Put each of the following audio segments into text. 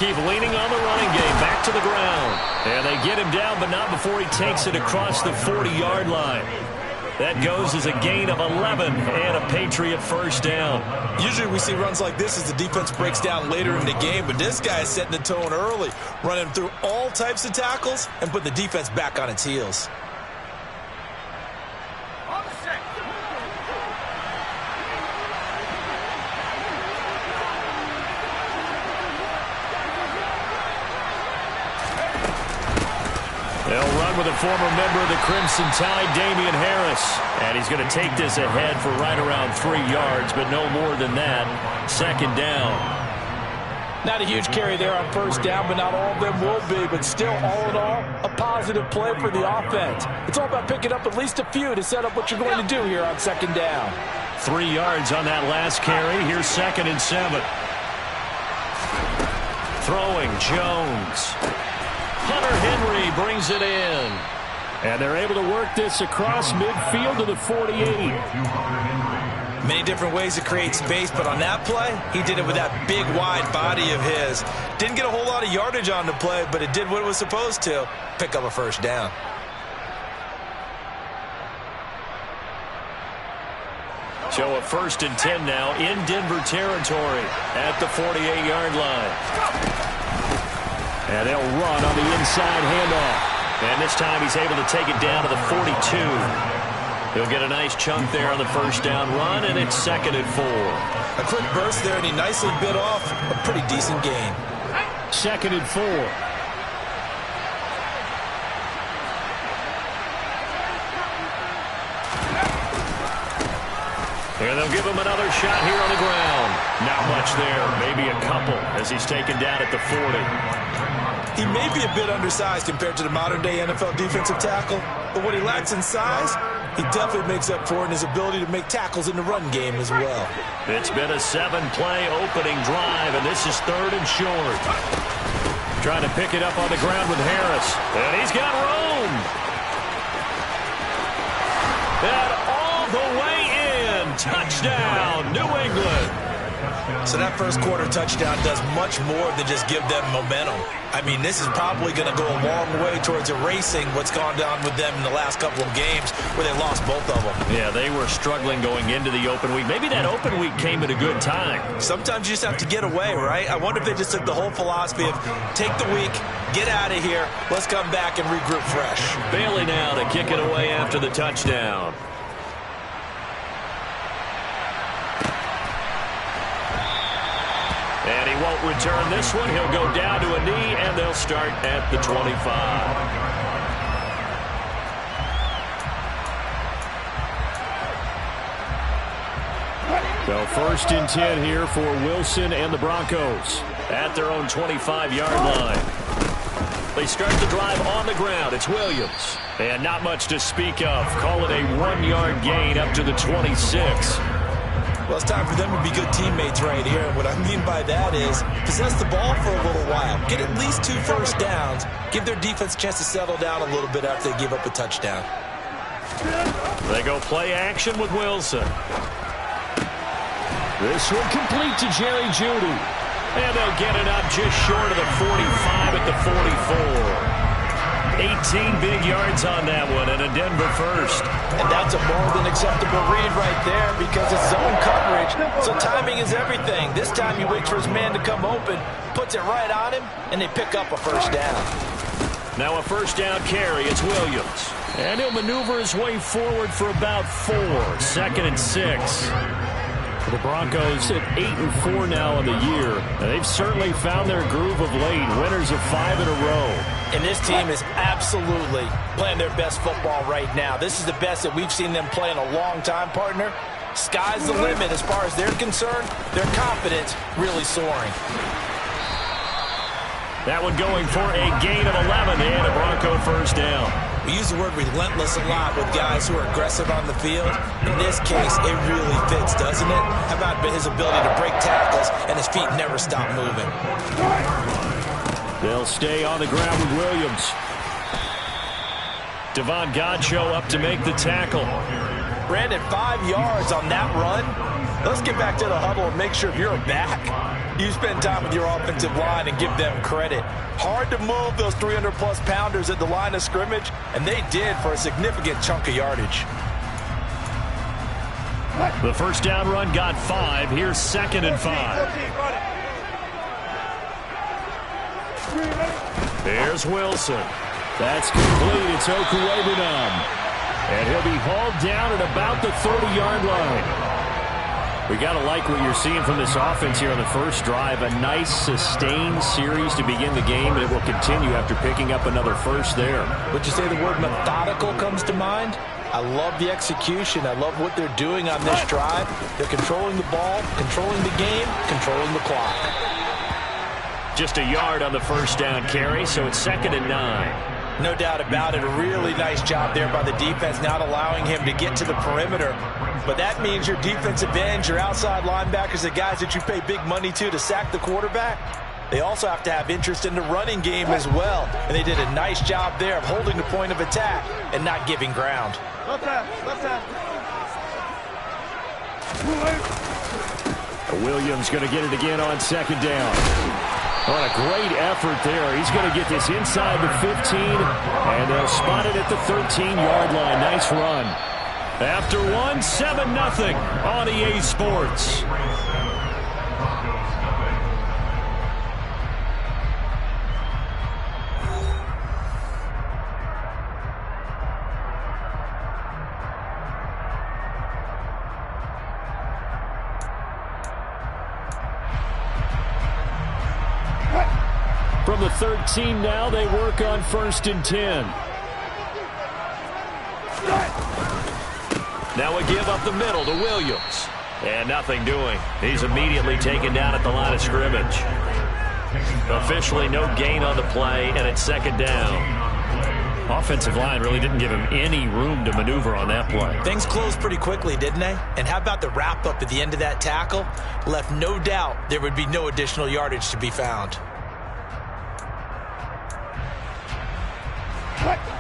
Keep leaning on the running game, back to the ground. And they get him down, but not before he takes it across the 40-yard line. That goes as a gain of 11 and a Patriot first down. Usually we see runs like this as the defense breaks down later in the game, but this guy is setting the tone early, running through all types of tackles and putting the defense back on its heels. They'll run with a former member of the Crimson Tide, Damian Harris. And he's going to take this ahead for right around 3 yards, but no more than that. Second down. Not a huge carry there on first down, but not all of them will be. But still, all in all, a positive play for the offense. It's all about picking up at least a few to set up what you're going to do here on second down. 3 yards on that last carry. Here's 2nd and 7. Throwing Jones. Hunter Henry brings it in. And they're able to work this across midfield to the 48. Many different ways to create space, but on that play, he did it with that big, wide body of his. Didn't get a whole lot of yardage on the play, but it did what it was supposed to, pick up a first down. So a 1st and 10 now in Denver territory at the 48-yard line. And they'll run on the inside handoff. And this time he's able to take it down to the 42. He'll get a nice chunk there on the first down run, and it's 2nd and 4. A quick burst there, and he nicely bit off a pretty decent gain. 2nd and 4. And they'll give him another shot here on the ground. Not much there, maybe a couple as he's taken down at the 40. He may be a bit undersized compared to the modern-day NFL defensive tackle, but what he lacks in size, he definitely makes up for in his ability to make tackles in the run game as well. It's been a 7-play opening drive, and this is 3rd and short. Trying to pick it up on the ground with Harris. And he's got room. And all the way in. Touchdown, New England. So that first quarter touchdown does much more than just give them momentum. I mean, this is probably going to go a long way towards erasing what's gone down with them in the last couple of games where they lost both of them. Yeah, they were struggling going into the open week. Maybe that open week came at a good time. Sometimes you just have to get away, right? I wonder if they just took the whole philosophy of take the week, get out of here, let's come back and regroup fresh. Bailey now to kick it away after the touchdown. And he won't return this one. He'll go down to a knee, and they'll start at the 25. So 1st and 10 here for Wilson and the Broncos at their own 25-yard line. They start the drive on the ground. It's Williams. And not much to speak of. Call it a 1-yard gain up to the 26. Well, it's time for them to be good teammates right here. And what I mean by that is possess the ball for a little while. Get at least 2 first downs. Give their defense a chance to settle down a little bit after they give up a touchdown. They go play action with Wilson. This one complete to Jerry Jeudy. And they'll get it up just short of the 45 at the 44. 18 big yards on that one, and a Denver first. And that's a more than acceptable read right there because it's zone coverage. So timing is everything. This time he waits for his man to come open, puts it right on him, and they pick up a first down. Now a first down carry. It's Williams. And he'll maneuver his way forward for about 4. 2nd and 6. The Broncos at 8-4 now on the year. And they've certainly found their groove of late. Winners of 5 in a row. And this team is absolutely playing their best football right now. This is the best that we've seen them play in a long time, partner. Sky's the limit as far as they're concerned. Their confidence really soaring. That one going for a gain of 11 and a Bronco first down. We use the word relentless a lot with guys who are aggressive on the field. In this case, it really fits, doesn't it? How about his ability to break tackles and his feet never stop moving? They'll stay on the ground with Williams. Devon Godchaux up to make the tackle. Brandon, 5 yards on that run. Let's get back to the huddle and make sure if you're back, You spend time with your offensive line and give them credit. Hard to move those 300-plus pounders at the line of scrimmage, and they did for a significant chunk of yardage. The first down run got 5. Here's 2nd and 5. There's Wilson. That's complete. It's Okuwebunam. And he'll be hauled down at about the 30-yard line. We got to like what you're seeing from this offense here on the first drive. A nice, sustained series to begin the game, and it will continue after picking up another first there. Would you say the word methodical comes to mind? I love the execution. I love what they're doing on this drive. They're controlling the ball, controlling the game, controlling the clock. Just a yard on the first down carry, so it's 2nd and 9. No doubt about it. A really nice job there by the defense, not allowing him to get to the perimeter. But that means your defensive ends, your outside linebackers, the guys that you pay big money to sack the quarterback, they also have to have interest in the running game as well. And they did a nice job there of holding the point of attack and not giving ground. Left hand. Williams going to get it again on 2nd down. What a great effort there. He's going to get this inside the 15, and they'll spot it at the 13-yard line. Nice run. After 1, 7-0 on EA Sports. From the 13 now, they work on 1st and 10. Now a give up the middle to Williams. And nothing doing. He's immediately taken down at the line of scrimmage. Officially no gain on the play, and it's 2nd down. Offensive line really didn't give him any room to maneuver on that play. Things closed pretty quickly, didn't they? And how about the wrap-up at the end of that tackle? Left no doubt there would be no additional yardage to be found.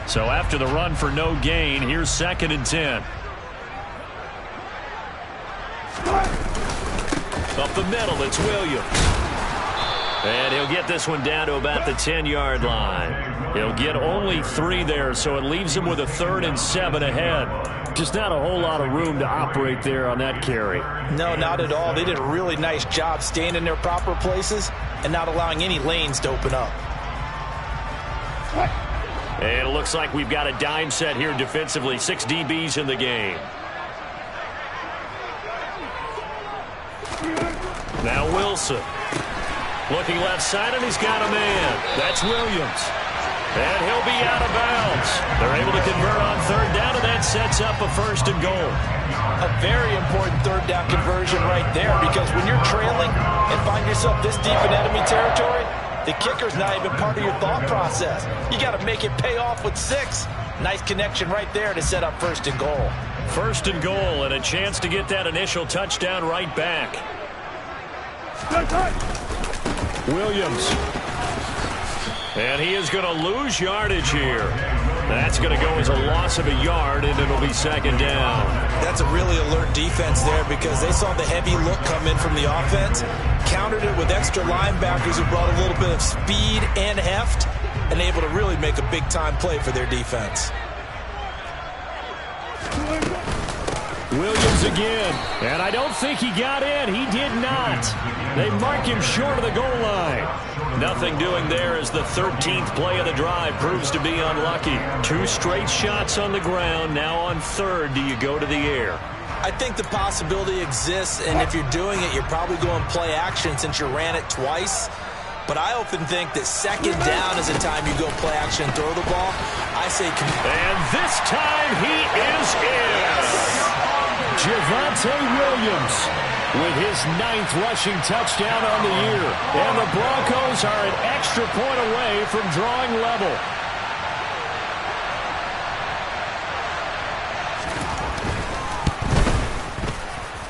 So after the run for no gain, here's 2nd and 10. Up the middle, it's Williams. And he'll get this one down to about the 10-yard line. He'll get only 3 there, so it leaves him with a 3rd and 7 ahead. Just not a whole lot of room to operate there on that carry. No, not at all. They did a really nice job staying in their proper places and not allowing any lanes to open up. And it looks like we've got a dime set here defensively. 6 DBs in the game. Now Wilson. Looking left side, and he's got a man. That's Williams. And he'll be out of bounds. They're able to convert on 3rd down, and that sets up a 1st and goal. A very important 3rd down conversion right there, because when you're trailing and find yourself this deep in enemy territory, the kicker's not even part of your thought process. You got to make it pay off with 6. Nice connection right there to set up 1st and goal. 1st and goal, and a chance to get that initial touchdown right back. Williams. And he is going to lose yardage here. That's going to go as a loss of a yard, and it'll be 2nd down. That's a really alert defense there, because they saw the heavy look come in from the offense, countered it with extra linebackers who brought a little bit of speed and heft, and able to really make a big-time play for their defense. Williams again, and I don't think he got in. He did not. They mark him short of the goal line. Nothing doing there as the 13th play of the drive proves to be unlucky. 2 straight shots on the ground. Now on 3rd, do you go to the air? I think the possibility exists, and if you're doing it, you're probably going play action since you ran it twice. But I often think that 2nd down is the time you go play action and throw the ball. I say... And this time he is in. Javonte Williams with his 9th rushing touchdown on the year. And the Broncos are an extra point away from drawing level.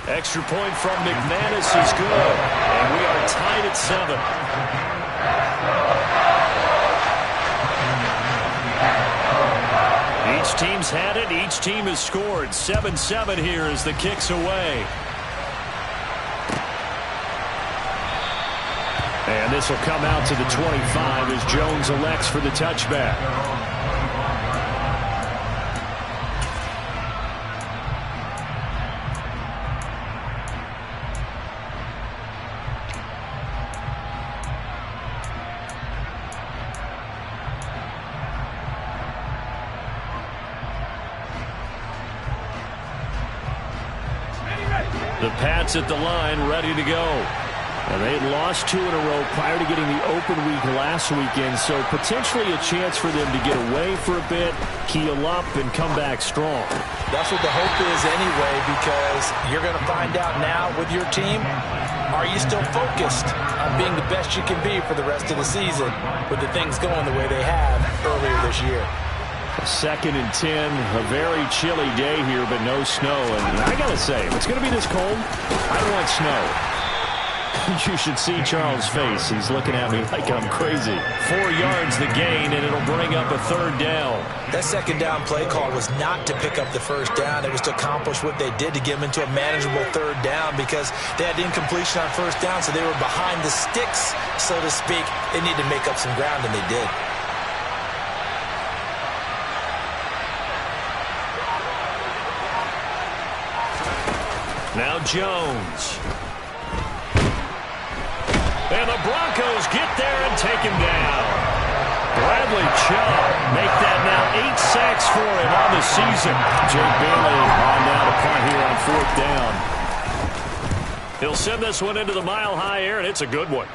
Extra point from McManus is good. And we are tied at 7. Each team's had it. Each team has scored. 7-7 here as the kick's away. And this will come out to the 25 as Jones elects for the touchback. The Pats at the line, ready to go. And they had lost 2 in a row prior to getting the open week last weekend, so potentially a chance for them to get away for a bit, heal up, and come back strong. That's what the hope is anyway, because you're going to find out now with your team, are you still focused on being the best you can be for the rest of the season with the things going the way they have earlier this year? 2nd and 10, a very chilly day here, but no snow. And I got to say, if it's going to be this cold, I want snow. You should see Charles' face. He's looking at me like I'm crazy. 4 yards the gain, and it'll bring up a 3rd down. That 2nd down play call was not to pick up the 1st down. It was to accomplish what they did to get them into a manageable 3rd down because they had incompletion on 1st down, so they were behind the sticks, so to speak. They needed to make up some ground, and they did. Now Jones. And the Broncos get there and take him down. Bradley Chubb make that now 8 sacks for him on the season. Jake Bailey on down to punt here on 4th down. He'll send this one into the mile-high air, and it's a good one.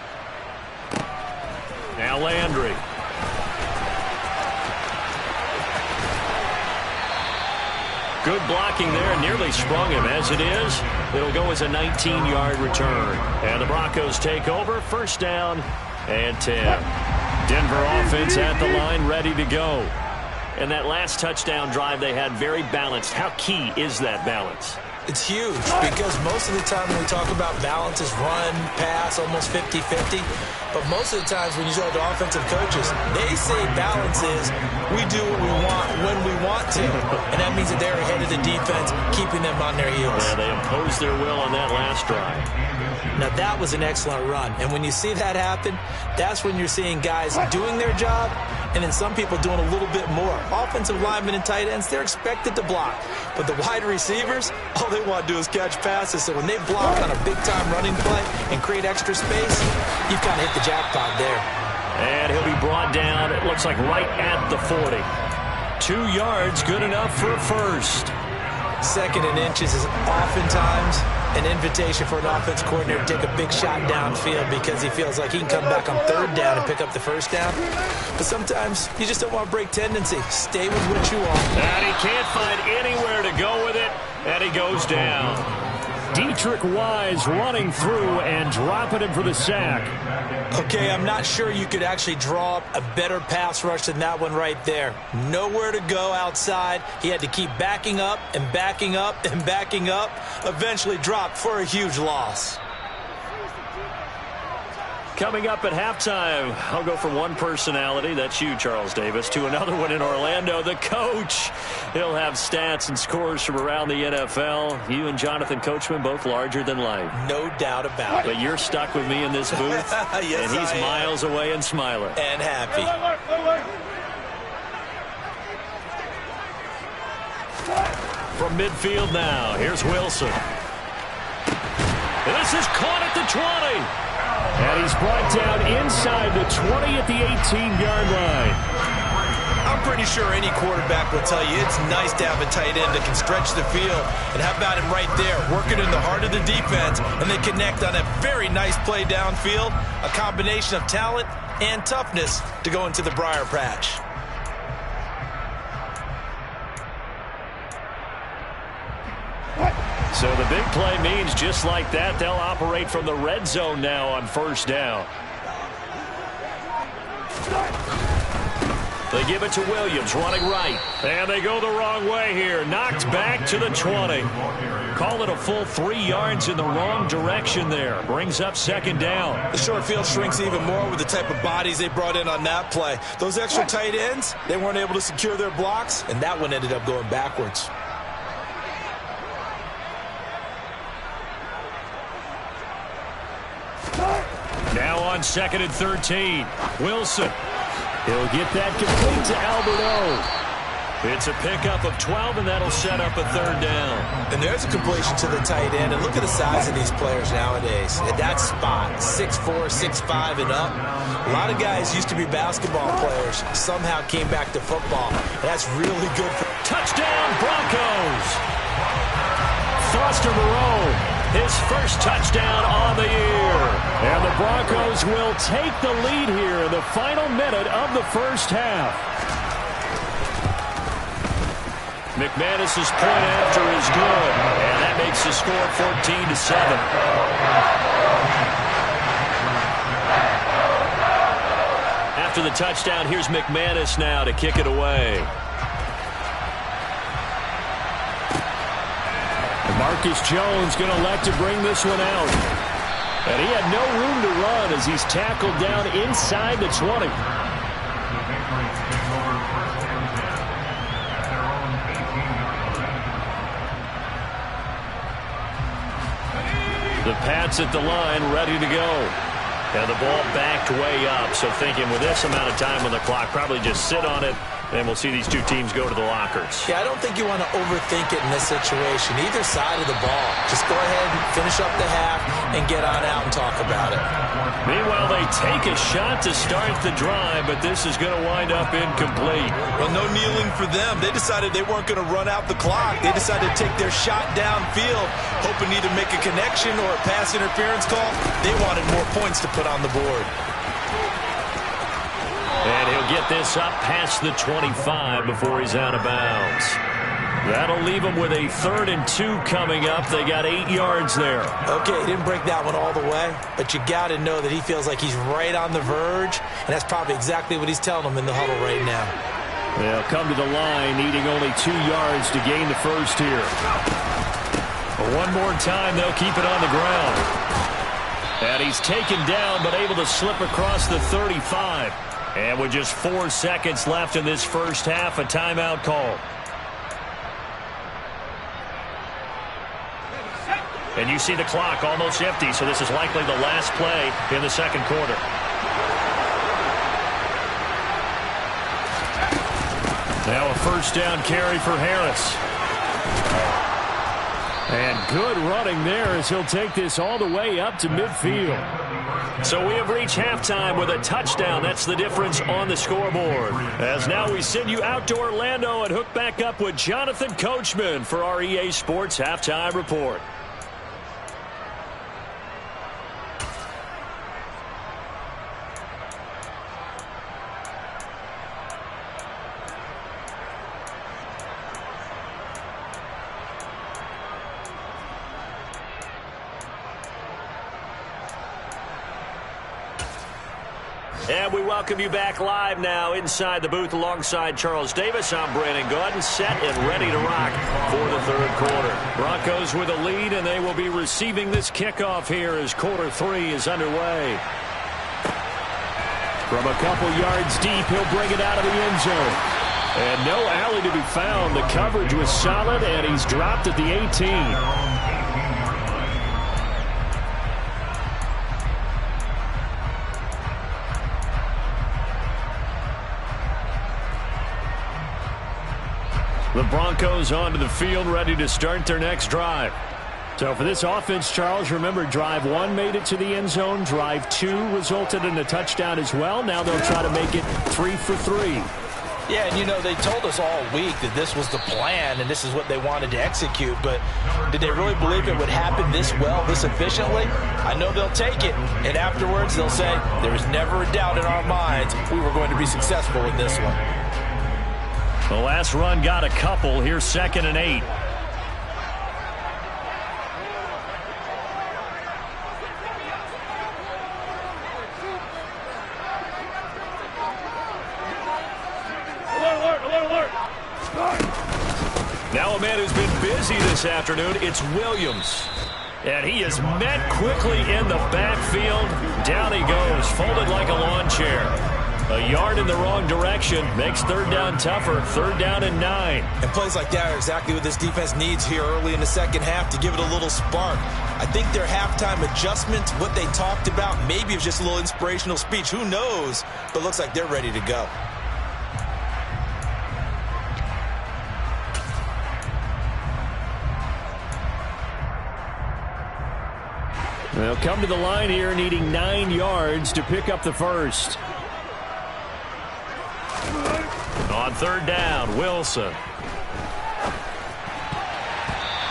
Now Landry. Good blocking there, nearly sprung him. As it is, it'll go as a 19-yard return. And the Broncos take over, 1st down and 10. Denver offense at the line, ready to go. And that last touchdown drive they had very balanced. How key is that balance? It's huge because most of the time when we talk about balance is run, pass, almost 50-50. But most of the times when you talk to offensive coaches, they say balance is we do what we want when we want to. And that means that they're ahead of the defense, keeping them on their heels. Yeah, they imposed their will on that last drive. Now, that was an excellent run. And when you see that happen, that's when you're seeing guys doing their job and then some people doing a little bit more. Offensive linemen and tight ends, they're expected to block. But the wide receivers, all they want to do is catch passes. So when they block on a big-time running play and create extra space, you've kind of hit the jackpot there. And he'll be brought down, it looks like right at the 40. 2 yards, good enough for a 1st. 2nd and inches is oftentimes an invitation for an offense coordinator to take a big shot downfield because he feels like he can come back on 3rd down and pick up the 1st down. But sometimes you just don't want to break tendency. Stay with what you want. And he can't find anywhere to go with it, and he goes down. Dietrich Wise running through and dropping him for the sack. Okay, I'm not sure you could actually draw up a better pass rush than that one right there. Nowhere to go outside. He had to keep backing up and backing up and backing up. Eventually dropped for a huge loss. Coming up at halftime, I'll go from one personality, that's you, Charles Davis, to another one in Orlando, the coach. He'll have stats and scores from around the NFL. You and Jonathan Coachman, both larger than life. No doubt about it. But you're stuck with me in this booth, yes, and he's miles away and smiling. And happy. From midfield now, here's Wilson. This is caught at the 20. And he's brought down inside the 20 at the 18-yard line. I'm pretty sure any quarterback will tell you it's nice to have a tight end that can stretch the field. And how about him right there, working in the heart of the defense, and they connect on a very nice play downfield, a combination of talent and toughness to go into the briar patch. So the big play means just like that, they'll operate from the red zone now on 1st down. They give it to Williams, running right. And they go the wrong way here. Knocked back to the 20. Call it a full 3 yards in the wrong direction there. Brings up 2nd down. The short field shrinks even more with the type of bodies they brought in on that play. Those extra tight ends, they weren't able to secure their blocks, and that one ended up going backwards. Now on 2nd and 13. Wilson. He'll get that complete to Alberto. It's a pickup of 12, and that'll set up a 3rd down. And there's a completion to the tight end. And look at the size of these players nowadays. At that spot, 6'4", 6'5", and up. A lot of guys used to be basketball players, somehow came back to football. And that's really good for... Touchdown, Broncos! Foster Moreau, his first touchdown on the year. And the Broncos will take the lead here in the final minute of the first half. McManus's point after is good, and that makes the score 14-7. After the touchdown, here's McManus now to kick it away. And Marcus Jones going to elect to bring this one out. And he had no room to run as he's tackled down inside the 20. The Pats at the line, ready to go. And the ball backed way up. So thinking with this amount of time on the clock, probably just sit on it, and we'll see these two teams go to the lockers. Yeah, I don't think you want to overthink it in this situation. Either side of the ball. Just go ahead and finish up the half and get on out and talk about it. Meanwhile, they take a shot to start the drive, but this is going to wind up incomplete. Well, no kneeling for them. They decided they weren't going to run out the clock. They decided to take their shot downfield, hoping to either make a connection or a pass interference call. They wanted more points to put on the board. And he'll get this up past the 25 before he's out of bounds. That'll leave them with a 3rd and 2 coming up. They got 8 yards there. Okay, he didn't break that one all the way, but you got to know that he feels like he's right on the verge, and that's probably exactly what he's telling them in the huddle right now. They'll come to the line, needing only 2 yards to gain the first here. But one more time, they'll keep it on the ground. And he's taken down, but able to slip across the 35. And with just 4 seconds left in this first half, a timeout call. And you see the clock almost empty, so this is likely the last play in the second quarter. Now a first down carry for Harris. And good running there as he'll take this all the way up to midfield. So we have reached halftime with a touchdown. That's the difference on the scoreboard. As now we send you out to Orlando and hook back up with Jonathan Coachman for our EA Sports Halftime Report. And we welcome you back live now inside the booth alongside Charles Davis. I'm Brandon Gaudin, set and ready to rock for the third quarter. Broncos with a lead, and they will be receiving this kickoff here as quarter 3 is underway. From a couple yards deep, he'll bring it out of the end zone. And no alley to be found. The coverage was solid, and he's dropped at the 18. The Broncos onto the field, ready to start their next drive. So for this offense, Charles, remember, drive 1 made it to the end zone. Drive 2 resulted in a touchdown as well. Now they'll try to make it 3 for 3. Yeah, and you know, they told us all week that this was the plan and this is what they wanted to execute. But did they really believe it would happen this well, this efficiently? I know they'll take it, and afterwards they'll say, there was never a doubt in our minds we were going to be successful in this one. The last run got a couple. Here's 2nd and 8. Now a man who's been busy this afternoon, it's Williams. And he is met quickly in the backfield. Down he goes, folded like a lawn chair. A yard in the wrong direction makes third down tougher. Third down and 9. And plays like that are exactly what this defense needs here early in the second half to give it a little spark. I think their halftime adjustment, what they talked about, maybe it was just a little inspirational speech. Who knows? But looks like they're ready to go. They'll come to the line here needing 9 yards to pick up the first. On third down, Wilson.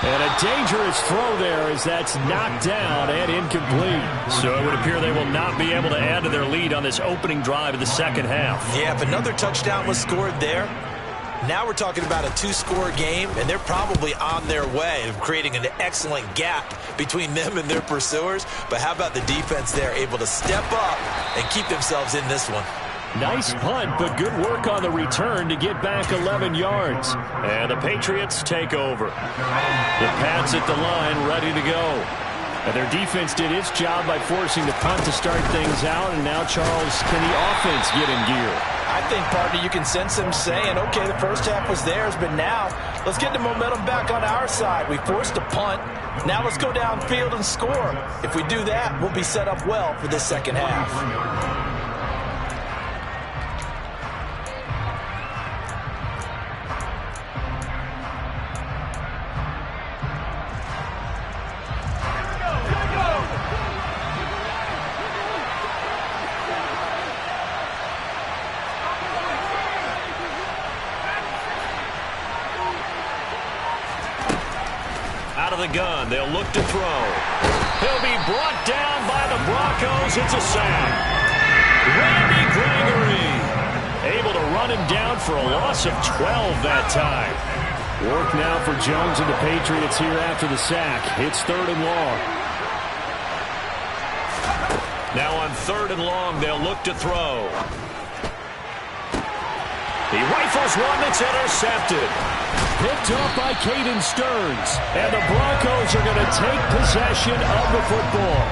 And a dangerous throw there as that's knocked down and incomplete. So it would appear they will not be able to add to their lead on this opening drive of the second half. Yeah, if another touchdown was scored there, now we're talking about a 2-score game, and they're probably on their way of creating an excellent gap between them and their pursuers. But how about the defense there, able to step up and keep themselves in this one? Nice punt, but good work on the return to get back 11 yards. And the Patriots take over. The Pats at the line, ready to go. And their defense did its job by forcing the punt to start things out. And now, Charles, can the offense get in gear? I think, partner, you can sense them saying, okay, the first half was theirs, but now let's get the momentum back on our side. We forced a punt. Now let's go downfield and score. If we do that, we'll be set up well for this second half. The gun, they'll look to throw. He'll be brought down by the Broncos. It's a sack. Randy Gregory able to run him down for a loss of 12 that time. Work now for Jones and the Patriots here after the sack. It's third and long. Now on third and long, they'll look to throw. He rifles one that's intercepted. Picked up by Caden Stearns. And the Broncos are going to take possession of the football.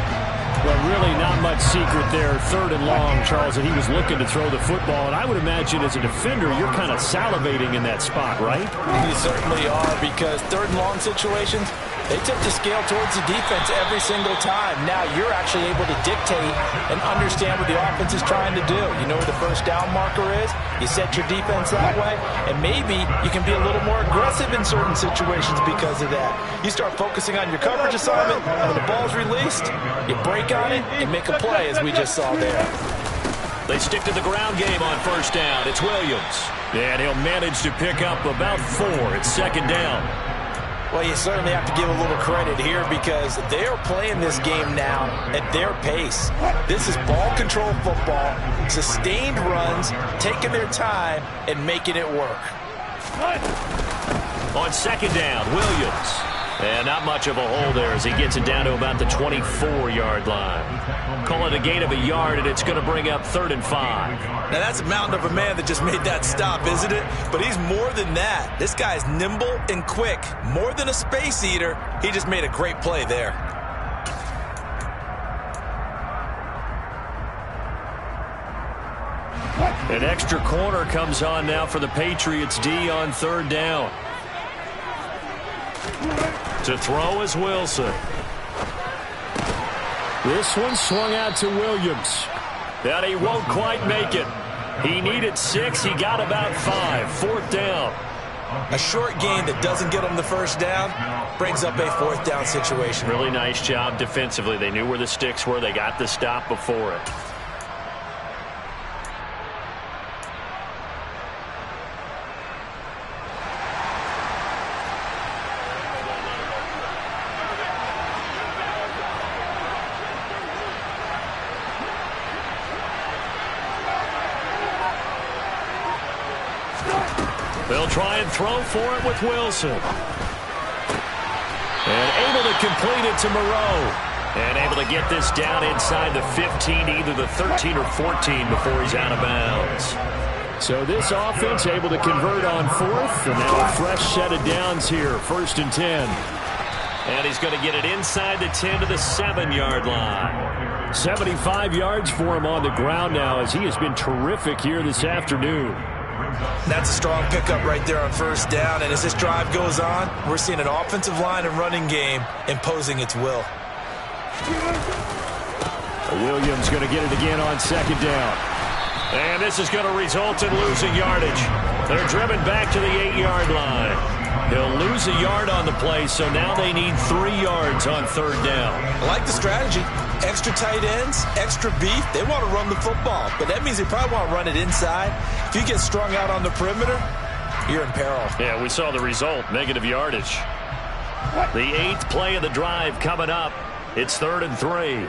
Well, really not much secret there. Third and long, Charles, that he was looking to throw the football. And I would imagine as a defender, you're kind of salivating in that spot, right? You certainly are, because third and long situations, they tip the scale towards the defense every single time. Now you're actually able to dictate and understand what the offense is trying to do. You know where the first down marker is. You set your defense that way, and maybe you can be a little more aggressive in certain situations because of that. You start focusing on your coverage assignment, and when the ball's released, you break on it and make a play, as we just saw there. They stick to the ground game on first down. It's Williams. And he'll manage to pick up about 4. It's second down. Well, you certainly have to give a little credit here because they are playing this game now at their pace. This is ball control football, sustained runs, taking their time and making it work. On second down, Williams. And not much of a hole there as he gets it down to about the 24-yard line. Call it a gain of a yard, and it's going to bring up 3rd and 5. Now, that's a mountain of a man that just made that stop, isn't it? But he's more than that. This guy's nimble and quick. More than a space eater. He just made a great play there. An extra corner comes on now for the Patriots D on third down. To throw is Wilson. This one swung out to Williams. And he won't quite make it. He needed 6. He got about 5. 4th down. A short gain that doesn't get him the first down brings up a 4th down situation. Really nice job defensively. They knew where the sticks were. They got the stop before it. They'll try and throw for it with Wilson. And able to complete it to Moreau. And able to get this down inside the 15, either the 13 or 14 before he's out of bounds. So this offense able to convert on 4th. And now a fresh set of downs here. 1st and 10. And he's going to get it inside the 10 to the 7-yard line. 75 yards for him on the ground now, as he has been terrific here this afternoon. That's a strong pickup right there on first down. And as this drive goes on, we're seeing an offensive line and running game imposing its will. Williams going to get it again on second down. And this is going to result in losing yardage. They're driven back to the 8-yard line. He'll lose a yard on the play, so now they need 3 yards on third down. I like the strategy. Extra tight ends, extra beef. They want to run the football, but that means they probably want to run it inside. If you get strung out on the perimeter, you're in peril. Yeah, we saw the result, negative yardage. The 8th play of the drive coming up. It's 3rd and 3.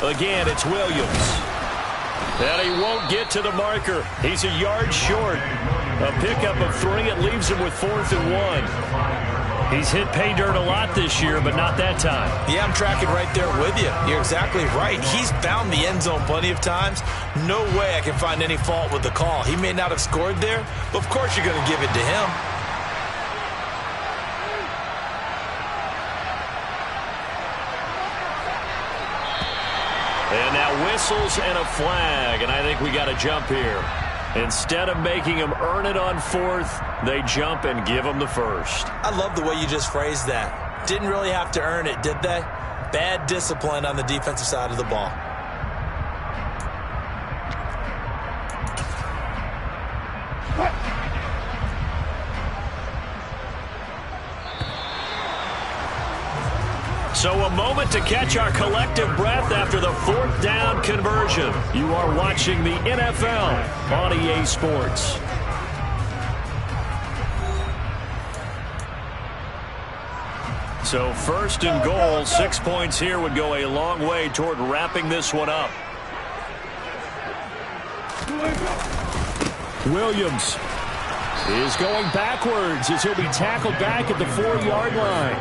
Again, it's Williams. And he won't get to the marker. He's a yard short. A pickup of 3. It leaves him with 4th and 1. He's hit pay dirt a lot this year, but not that time. Yeah, I'm tracking right there with you. You're exactly right. He's found the end zone plenty of times. No way I can find any fault with the call. He may not have scored there, but of course you're going to give it to him. And now whistles and a flag, and I think we got a jump here. Instead of making him earn it on 4th, they jump and give him the 1st. I love the way you just phrased that. Didn't really have to earn it, did they? Bad discipline on the defensive side of the ball. So a moment to catch our collective breath after the 4th down conversion. You are watching the NFL on EA Sports. So 1st and goal, 6 points here would go a long way toward wrapping this one up. Williams is going backwards as he'll be tackled back at the 4-yard line.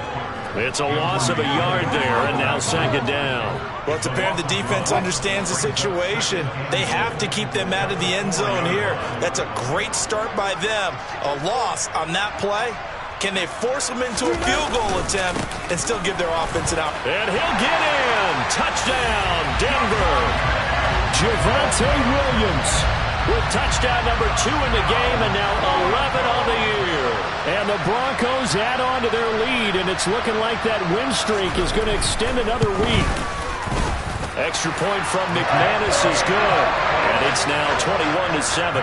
It's a loss of a yard there, and now 2nd down. Well, it's apparent the defense understands the situation. They have to keep them out of the end zone here. That's a great start by them. A loss on that play. Can they force them into a field goal attempt and still give their offense an opportunity? And he'll get in. Touchdown, Denver. Javonte Williams with touchdown number 2 in the game, and now 11 on the year. And the Broncos add on to their lead, and it's looking like that win streak is going to extend another week. Extra point from McManus is good, and it's now 21-7.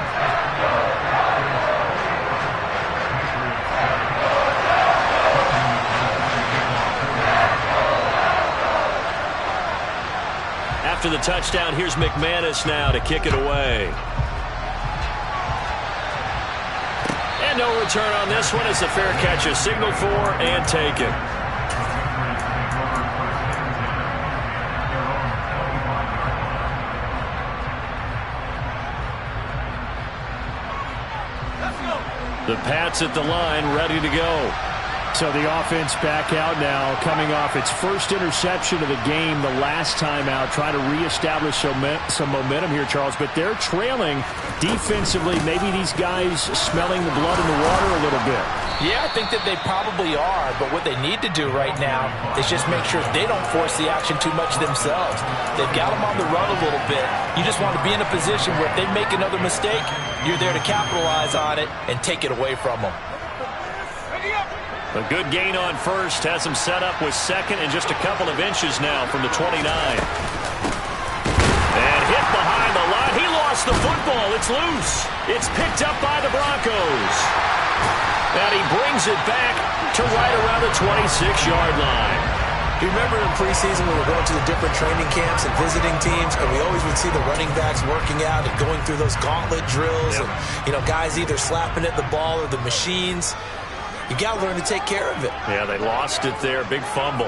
After the touchdown, here's McManus now to kick it away. And no return on this one. It's a fair catch, a signal for, and taken. The Pats at the line, ready to go. So the offense back out now, coming off its first interception of the game the last time out, trying to reestablish some momentum here, Charles. But they're trailing defensively. Maybe these guys smelling the blood in the water a little bit. Yeah, I think that they probably are. But what they need to do right now is just make sure they don't force the action too much themselves. They've got them on the run a little bit. You just want to be in a position where if they make another mistake, you're there to capitalize on it and take it away from them. A good gain on first has him set up with 2nd and just a couple of inches now from the 29. And hit behind the line. He lost the football. It's loose. It's picked up by the Broncos. And he brings it back to right around the 26-yard line. You remember in preseason when we were going to the different training camps and visiting teams, and we always would see the running backs working out and going through those gauntlet drills, and guys either slapping at the ball or the machines. You got to learn to take care of it. Yeah, they lost it there. Big fumble.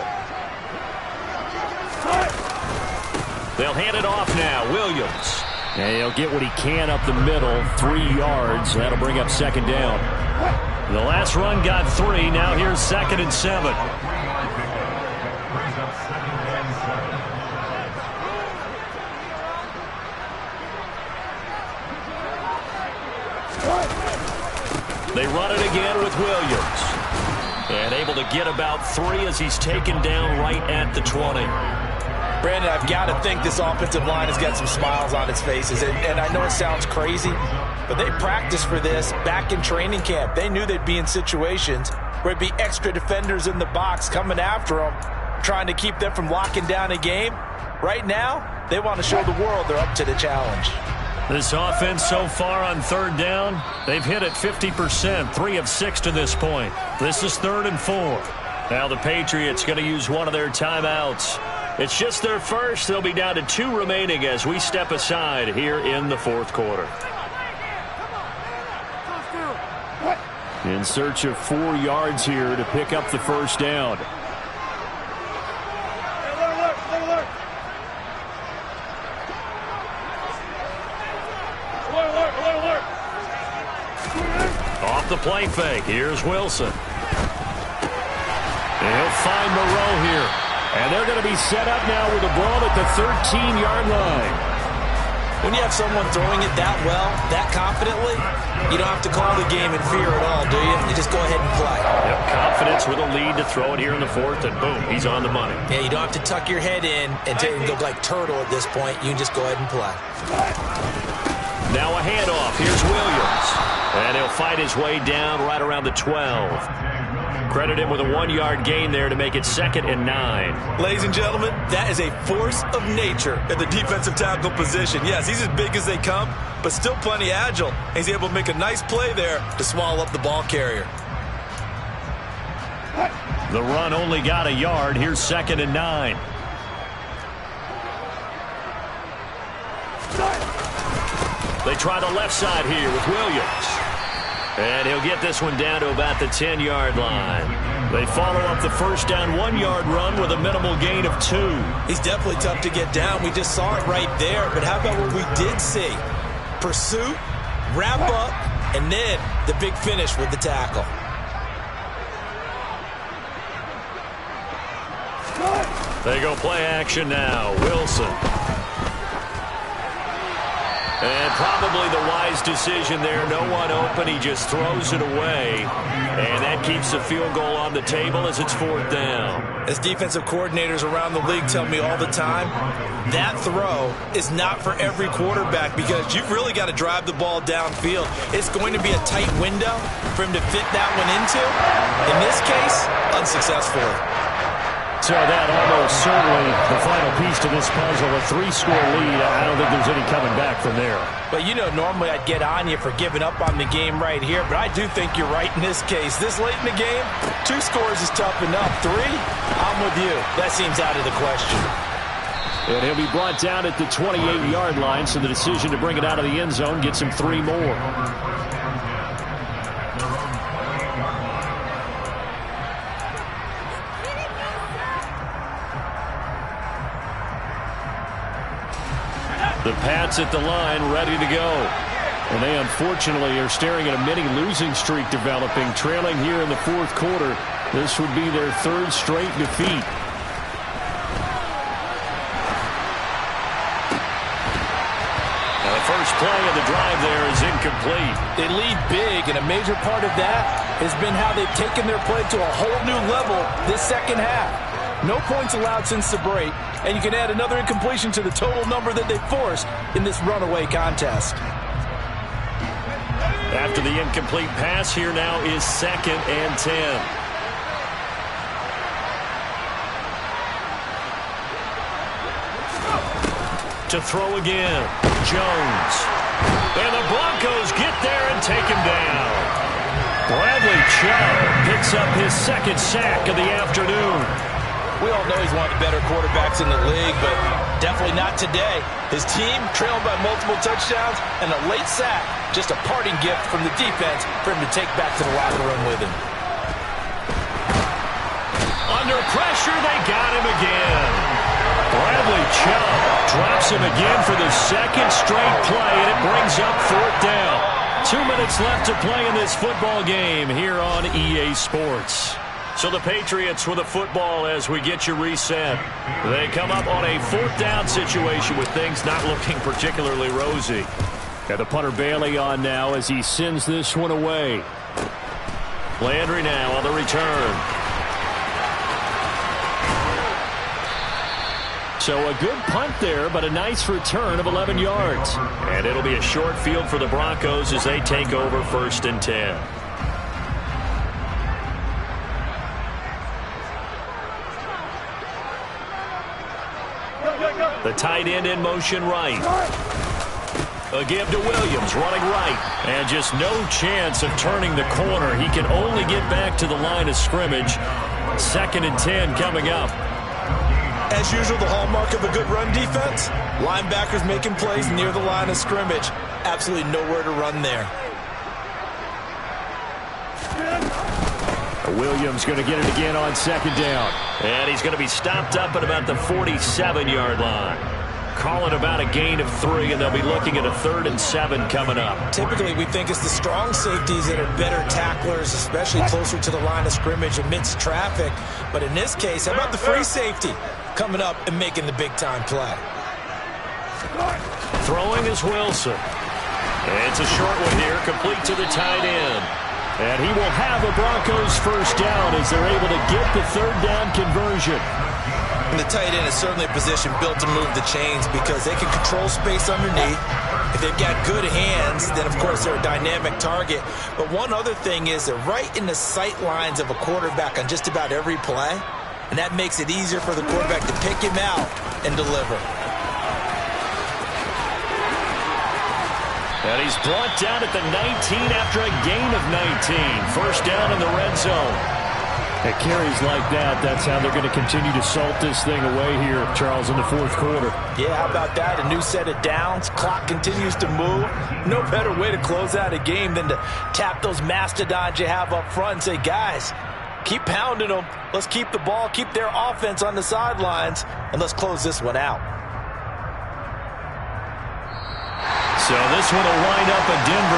They'll hand it off now. Williams. And he'll get what he can up the middle. 3 yards. That'll bring up 2nd down. The last run got 3. Now here's 2nd and 7. They run it again with Williams. And able to get about 3 as he's taken down right at the 20. Brandon, I've got to think this offensive line has got some smiles on its faces. And I know it sounds crazy, but they practiced for this back in training camp. They knew they'd be in situations where it'd be extra defenders in the box coming after them, trying to keep them from locking down a game. Right now, they want to show the world they're up to the challenge. This offense so far on third down, they've hit it 50%, 3 of 6 to this point. This is 3rd and 4. Now the Patriots going to use one of their timeouts. It's just their first. They'll be down to 2 remaining as we step aside here in the 4th quarter. In search of 4 yards here to pick up the first down. Off the play fake. Here's Wilson. And he'll find Moreau here. And they're going to be set up now with the ball at the 13-yard line. When you have someone throwing it that well, that confidently, you don't have to call the game in fear at all, do you? You just go ahead and play. Yep, confidence with a lead to throw it here in the 4th, and boom, he's on the money. Yeah, you don't have to tuck your head in and go like turtle at this point. You can just go ahead and play. Now a handoff. Here's Williams. And he'll fight his way down right around the 12. Credit him with a 1-yard gain there to make it 2nd and 9. Ladies and gentlemen, that is a force of nature at the defensive tackle position. Yes, he's as big as they come, but still plenty agile. He's able to make a nice play there to swallow up the ball carrier. The run only got a yard. Here's 2nd and 9. They try the left side here with Williams. And he'll get this one down to about the 10-yard line. They follow up the first down 1-yard run with a minimal gain of 2. He's definitely tough to get down. We just saw it right there. But how about what we did see? Pursuit, wrap up, and then the big finish with the tackle. They go play action now. Wilson. And probably the wise decision there. No one open. He just throws it away. And that keeps the field goal on the table as it's 4th down. As defensive coordinators around the league tell me all the time, that throw is not for every quarterback because you've really got to drive the ball downfield. It's going to be a tight window for him to fit that one into. In this case, unsuccessfully. So that almost certainly the final piece to this puzzle, a 3-score lead. I don't think there's any coming back from there. But, you know, normally I'd get on you for giving up on the game right here, but I do think you're right in this case. This late in the game, 2 scores is tough enough. 3, I'm with you. That seems out of the question. And he'll be brought down at the 28-yard line, so the decision to bring it out of the end zone gets him 3 more. The Pats at the line, ready to go. And they unfortunately are staring at a mini losing streak developing, trailing here in the 4th quarter. This would be their 3rd straight defeat. Now the first play of the drive there is incomplete. They lead big, and a major part of that has been how they've taken their play to a whole new level this second half. No points allowed since the break, and you can add another incompletion to the total number that they forced in this runaway contest. After the incomplete pass, here now is 2nd and 10. To throw again, Jones. And the Broncos get there and take him down. Bradley Chubb picks up his 2nd sack of the afternoon. We all know he's one of the better quarterbacks in the league, but definitely not today. His team trailed by multiple touchdowns, and a late sack, just a parting gift from the defense for him to take back to the locker room with him. Under pressure, they got him again. Bradley Chubb drops him again for the 2nd straight play, and it brings up 4th down. 2 minutes left to play in this football game here on EA Sports. So the Patriots with a football as we get you reset. They come up on a 4th down situation with things not looking particularly rosy. Got the punter Bailey on now as he sends this one away. Landry now on the return. So a good punt there, but a nice return of 11 yards. And it'll be a short field for the Broncos as they take over 1st and 10. The tight end in motion right. A give to Williams, running right. And just no chance of turning the corner. He can only get back to the line of scrimmage. 2nd and 10 coming up. As usual, the hallmark of a good run defense, linebackers making plays near the line of scrimmage. Absolutely nowhere to run there. Williams going to get it again on 2nd down. And he's going to be stopped up at about the 47-yard line. Calling about a gain of 3, and they'll be looking at a 3rd and 7 coming up. Typically, we think it's the strong safeties that are better tacklers, especially closer to the line of scrimmage amidst traffic. But in this case, how about the free safety coming up and making the big-time play? Throwing is Wilson. It's a short one here, complete to the tight end. And he will have a Broncos 1st down as they're able to get the 3rd down conversion. And the tight end is certainly a position built to move the chains because they can control space underneath. If they've got good hands, then, of course, they're a dynamic target. But one other thing is they're right in the sight lines of a quarterback on just about every play. And that makes it easier for the quarterback to pick him out and deliver. And he's brought down at the 19 after a gain of 19. 1st down in the red zone. At carries like that, that's how they're going to continue to salt this thing away here, Charles, in the 4th quarter. Yeah, how about that? A new set of downs. Clock continues to move. No better way to close out a game than to tap those mastodons you have up front and say, guys, keep pounding them. Let's keep the ball, keep their offense on the sidelines, and let's close this one out. So this one will wind up a Denver